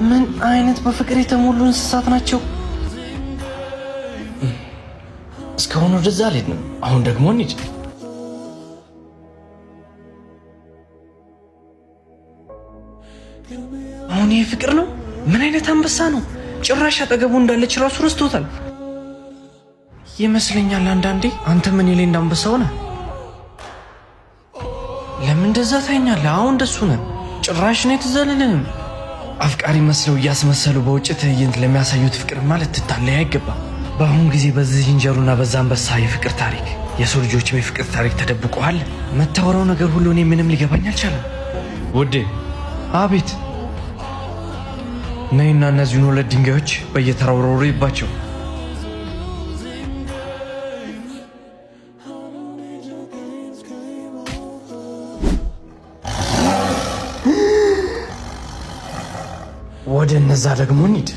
ምን አይነት በፍቅር የተሞሉ እንስሳት ናቸው? እስካሁን ወደዛ አልሄድንም። አሁን ደግሞ እንሂድ። አሁን ይሄ ፍቅር ነው? ምን አይነት አንበሳ ነው? ጭራሽ አጠገቡ እንዳለች ራሱ ረስቶታል ይመስለኛል። አንዳንዴ አንተ ምን ይሌ እንዳንበሳ ሆነ? ለምን እንደዛ ታኛለህ? አሁን እንደሱ ነን። ጭራሽ ነው የተዘለልንም። አፍቃሪ መስለው እያስመሰሉ በውጭ ትዕይንት ለሚያሳዩት ፍቅር ማለት ትታለይ አይገባም። በአሁን ጊዜ በዚህ ዝንጀሮና በዛ አንበሳ የፍቅር ታሪክ፣ የሰው ልጆችም የፍቅር ታሪክ ተደብቀዋል። መታወራው ነገር ሁሉ እኔ ምንም ሊገባኝ አልቻለም። ውዴ። አቤት። ነይና እነዚህን ሁለት ድንጋዮች በየተራው ወርውሪባቸው። ወደ እነዛ ደግሞ እንሂድ።